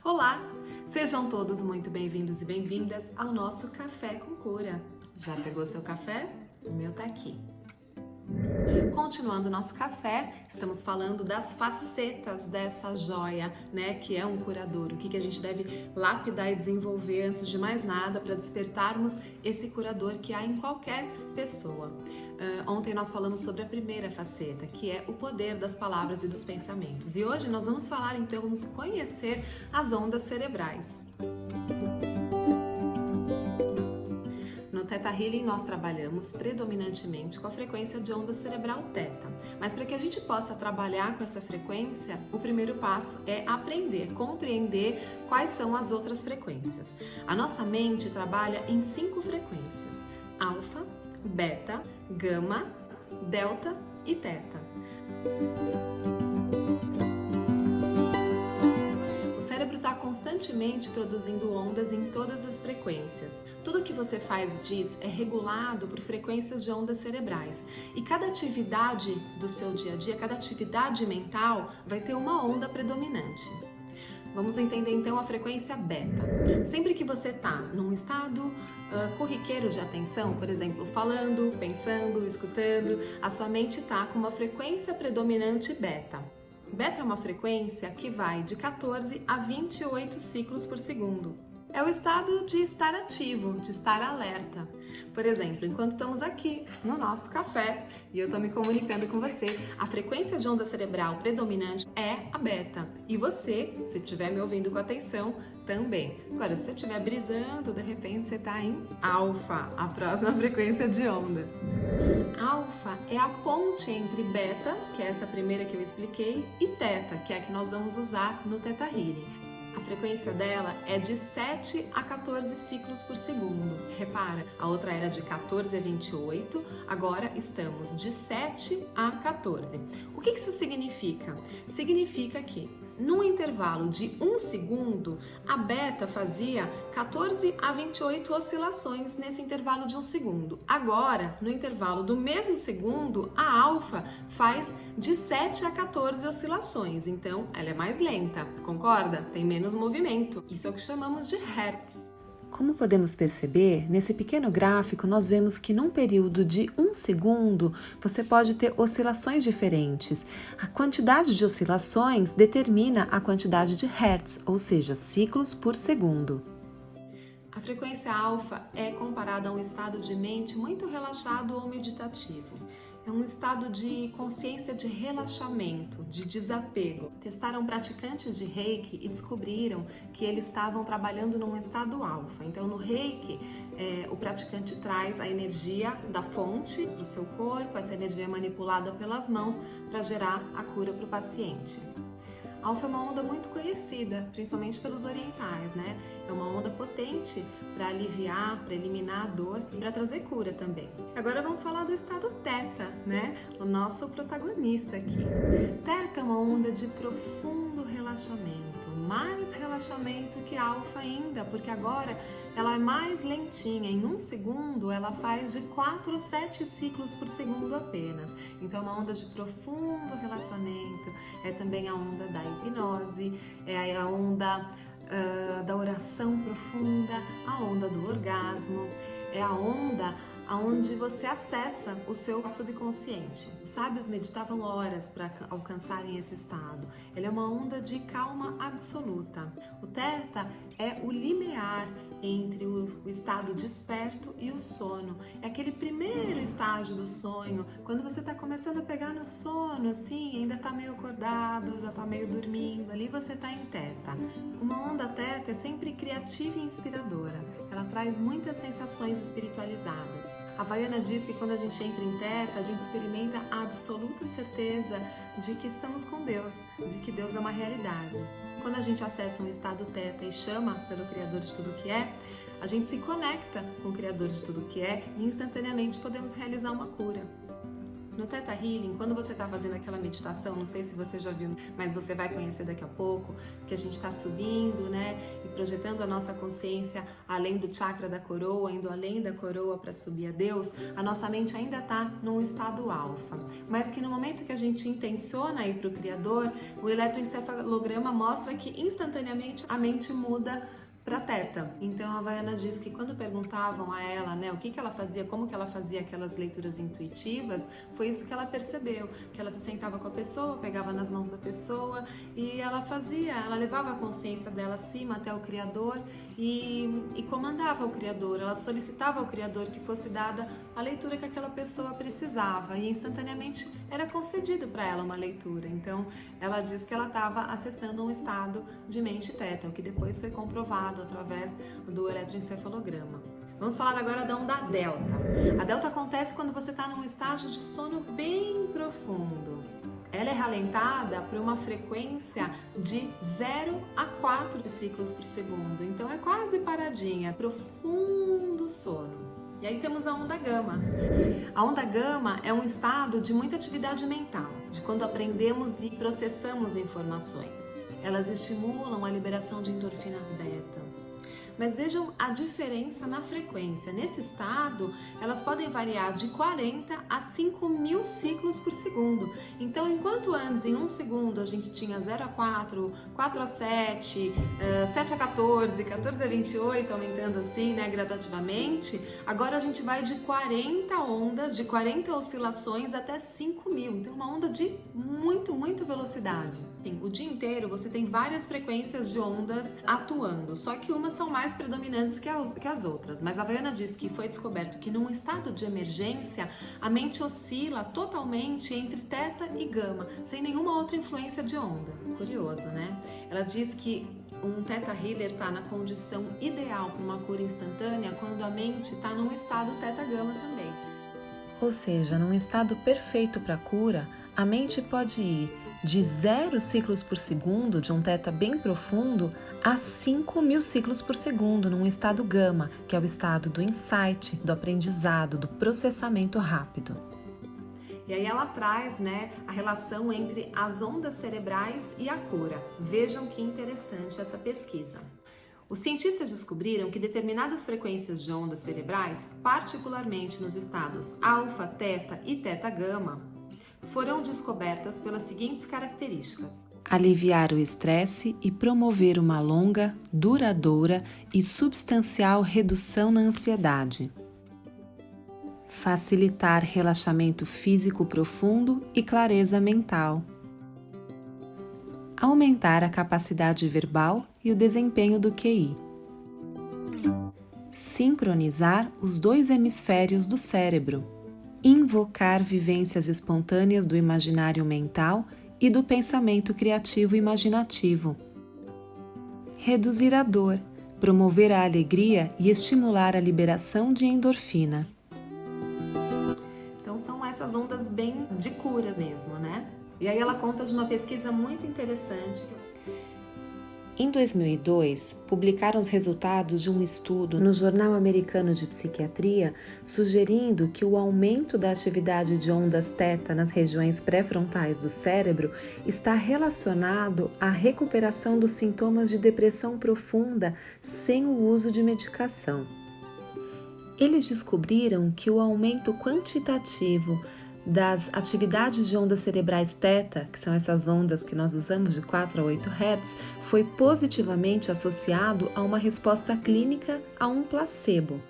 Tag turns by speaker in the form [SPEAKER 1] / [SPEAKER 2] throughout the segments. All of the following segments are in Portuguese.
[SPEAKER 1] Olá! Sejam todos muito bem-vindos e bem-vindas ao nosso Café com Cura. Já pegou seu café? O meu tá aqui. Continuando o nosso café, estamos falando das facetas dessa joia, né, que é um curador. O que a gente deve lapidar e desenvolver antes de mais nada para despertarmos esse curador que há em qualquer pessoa. Ontem nós falamos sobre a primeira faceta, que é o poder das palavras e dos pensamentos. E hoje nós vamos falar, então, vamos conhecer as ondas cerebrais. No Theta Healing nós trabalhamos predominantemente com a frequência de onda cerebral Theta, mas para que a gente possa trabalhar com essa frequência, o primeiro passo é aprender, compreender quais são as outras frequências. A nossa mente trabalha em 5 frequências: alfa, beta, gama, delta e teta. O cérebro está constantemente produzindo ondas em todas as frequências. Tudo que você faz e diz é regulado por frequências de ondas cerebrais. E cada atividade do seu dia a dia, cada atividade mental vai ter uma onda predominante. Vamos entender então a frequência beta. Sempre que você está num estado corriqueiro de atenção, por exemplo, falando, pensando, escutando, a sua mente está com uma frequência predominante beta. Beta é uma frequência que vai de 14 a 28 ciclos por segundo. É o estado de estar ativo, de estar alerta. Por exemplo, enquanto estamos aqui no nosso café e eu estou me comunicando com você, a frequência de onda cerebral predominante é a beta. E você, se estiver me ouvindo com atenção, também. Agora, se você estiver brisando, de repente você está em alfa, a próxima frequência de onda. Alfa é a ponte entre beta, que é essa primeira que eu expliquei, e teta, que é a que nós vamos usar no Theta Healing. A frequência dela é de 7 a 14 ciclos por segundo. Repara, a outra era de 14 a 28, agora estamos de 7 a 14. O que isso significa? Significa que num intervalo de 1 segundo, a beta fazia 14 a 28 oscilações nesse intervalo de 1 segundo. Agora, no intervalo do mesmo segundo, a alfa faz de 7 a 14 oscilações. Então, ela é mais lenta, concorda? Tem menos movimento. Isso é o que chamamos de hertz.
[SPEAKER 2] Como podemos perceber, nesse pequeno gráfico nós vemos que num período de 1 segundo você pode ter oscilações diferentes. A quantidade de oscilações determina a quantidade de hertz, ou seja, ciclos por segundo.
[SPEAKER 1] A frequência alfa é comparada a um estado de mente muito relaxado ou meditativo. É um estado de consciência de relaxamento, de desapego. Testaram praticantes de Reiki e descobriram que eles estavam trabalhando num estado alfa. Então, no Reiki, o praticante traz a energia da fonte para o seu corpo, essa energia é manipulada pelas mãos para gerar a cura para o paciente. Alfa é uma onda muito conhecida, principalmente pelos orientais, né? É uma onda potente para aliviar, para eliminar a dor e para trazer cura também. Agora vamos falar do estado Theta, né? O nosso protagonista aqui. Theta é uma onda de profundo relaxamento, mais relaxamento que alfa ainda, porque agora ela é mais lentinha. Em 1 segundo ela faz de 4 a 7 ciclos por segundo apenas. Então é uma onda de profundo relaxamento, é também a onda da hipnose, é a onda da oração profunda, a onda do orgasmo, é a onda onde você acessa o seu subconsciente. Os sábios meditavam horas para alcançarem esse estado. Ele é uma onda de calma absoluta. O Theta é o limiar entre o estado desperto e o sono. É aquele primeiro estágio do sonho, quando você está começando a pegar no sono, assim, ainda está meio acordado, já está meio dormindo, ali você está em Theta. Uma onda Theta é sempre criativa e inspiradora. Ela traz muitas sensações espiritualizadas. A Havaiana diz que quando a gente entra em Theta, a gente experimenta a absoluta certeza de que estamos com Deus, de que Deus é uma realidade. Quando a gente acessa um estado Theta e chama pelo Criador de tudo que é, a gente se conecta com o Criador de tudo que é e instantaneamente podemos realizar uma cura. No Theta Healing, quando você está fazendo aquela meditação, não sei se você já viu, mas você vai conhecer daqui a pouco, que a gente está subindo, né, e projetando a nossa consciência além do chakra da coroa, indo além da coroa para subir a Deus, a nossa mente ainda está num estado alfa, mas que no momento que a gente intenciona ir para o Criador, o eletroencefalograma mostra que instantaneamente a mente muda para Theta. Então a Havaiana diz que quando perguntavam a ela, né, o que ela fazia, como que ela fazia aquelas leituras intuitivas, foi isso que ela percebeu, que ela se sentava com a pessoa, pegava nas mãos da pessoa e ela fazia, ela levava a consciência dela acima até o Criador e comandava o Criador, ela solicitava ao Criador que fosse dada a leitura que aquela pessoa precisava e instantaneamente era concedido para ela uma leitura. Então ela diz que ela estava acessando um estado de mente Theta, o que depois foi comprovado através do eletroencefalograma. Vamos falar agora da onda delta. A delta acontece quando você está num estágio de sono bem profundo. Ela é ralentada por uma frequência de 0 a 4 ciclos por segundo. Então é quase paradinha, profundo sono. E aí temos a onda gama. A onda gama é um estado de muita atividade mental, de quando aprendemos e processamos informações. Elas estimulam a liberação de endorfinas beta. Mas vejam a diferença na frequência. Nesse estado, elas podem variar de 40 a 5.000 ciclos por segundo. Então, enquanto antes, em 1 segundo, a gente tinha 0 a 4, 4 a 7, 7 a 14, 14 a 28, aumentando assim, né, gradativamente, agora a gente vai de 40 ondas, de 40 oscilações até 5.000. Então, uma onda de muita velocidade. Sim, o dia inteiro você tem várias frequências de ondas atuando, só que umas são mais predominantes que as outras, mas a Havaiana diz que foi descoberto que num estado de emergência a mente oscila totalmente entre Theta e Gama, sem nenhuma outra influência de onda. Curioso, né? Ela diz que um Theta Healer está na condição ideal para uma cura instantânea quando a mente está num estado Theta Gama também.
[SPEAKER 2] Ou seja, num estado perfeito para cura, a mente pode ir de 0 ciclos por segundo, de um Theta bem profundo, a 5.000 ciclos por segundo, num estado gama, que é o estado do insight, do aprendizado, do processamento rápido.
[SPEAKER 1] E aí ela traz, né, a relação entre as ondas cerebrais e a cura. Vejam que interessante essa pesquisa. Os cientistas descobriram que determinadas frequências de ondas cerebrais, particularmente nos estados alfa, teta e teta gama, foram descobertas pelas seguintes características:
[SPEAKER 2] aliviar o estresse e promover uma longa, duradoura e substancial redução na ansiedade. Facilitar relaxamento físico profundo e clareza mental. Aumentar a capacidade verbal e o desempenho do QI. Sincronizar os 2 hemisférios do cérebro. Invocar vivências espontâneas do imaginário mental e do pensamento criativo e imaginativo. Reduzir a dor, promover a alegria e estimular a liberação de endorfina.
[SPEAKER 1] Então são essas ondas bem de cura mesmo, né? E aí ela conta de uma pesquisa muito interessante.
[SPEAKER 2] Em 2002, publicaram os resultados de um estudo no Jornal Americano de Psiquiatria, sugerindo que o aumento da atividade de ondas θ nas regiões pré-frontais do cérebro está relacionado à recuperação dos sintomas de depressão profunda sem o uso de medicação. Eles descobriram que o aumento quantitativo das atividades de ondas cerebrais θ, que são essas ondas que nós usamos de 4 a 8 Hz, foi positivamente associado a uma resposta clínica a um placebo.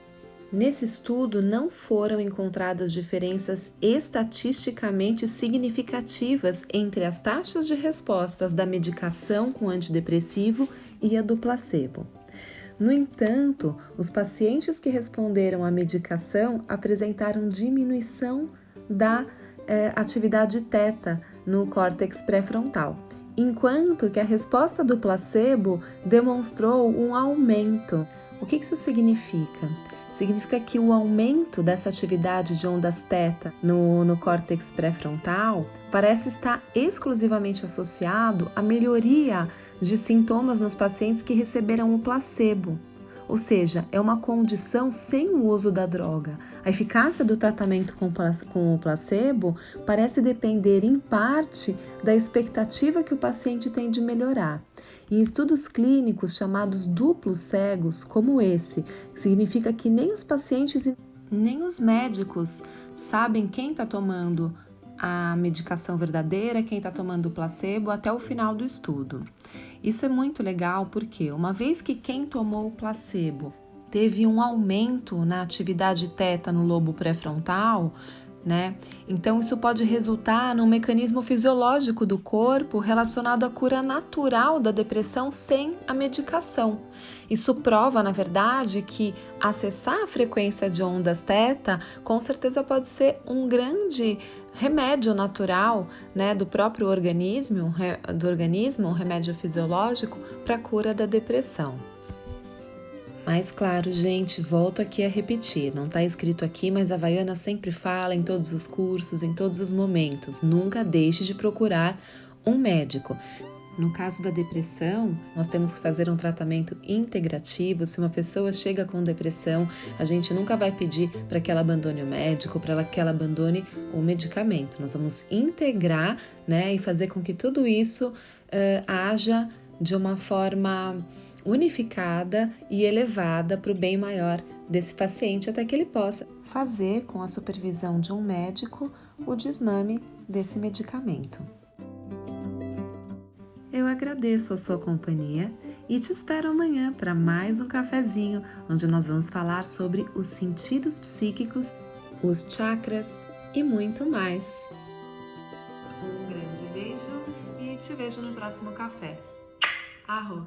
[SPEAKER 2] Nesse estudo não foram encontradas diferenças estatisticamente significativas entre as taxas de respostas da medicação com antidepressivo e a do placebo. No entanto, os pacientes que responderam à medicação apresentaram diminuição da atividade θ no córtex pré-frontal, enquanto que a resposta do placebo demonstrou um aumento. O que isso significa? Significa que o aumento dessa atividade de ondas θ no córtex pré-frontal parece estar exclusivamente associado à melhoria de sintomas nos pacientes que receberam o placebo. Ou seja, é uma condição sem o uso da droga. A eficácia do tratamento com o placebo parece depender, em parte, da expectativa que o paciente tem de melhorar. Em estudos clínicos chamados duplos cegos, como esse, que significa que nem os pacientes e nem os médicos sabem quem está tomando a medicação verdadeira, quem está tomando o placebo até o final do estudo. Isso é muito legal porque, uma vez que quem tomou o placebo teve um aumento na atividade θ no lobo pré-frontal, né? Então isso pode resultar num mecanismo fisiológico do corpo relacionado à cura natural da depressão sem a medicação. Isso prova, na verdade, que acessar a frequência de ondas θ com certeza pode ser um grande remédio natural, né, do próprio organismo, um remédio fisiológico para a cura da depressão. Mas claro, gente, volto aqui a repetir, não está escrito aqui, mas a Vaiana sempre fala em todos os cursos, em todos os momentos, nunca deixe de procurar um médico. No caso da depressão, nós temos que fazer um tratamento integrativo. Se uma pessoa chega com depressão, a gente nunca vai pedir para que ela abandone o médico, para que ela abandone o medicamento. Nós vamos integrar, né, e fazer com que tudo isso haja de uma forma unificada e elevada para o bem maior desse paciente, até que ele possa fazer, com a supervisão de um médico, o desmame desse medicamento. Eu agradeço a sua companhia e te espero amanhã para mais um cafezinho, onde nós vamos falar sobre os sentidos psíquicos, os chakras e muito mais. Um grande beijo e te vejo no próximo café. Arro!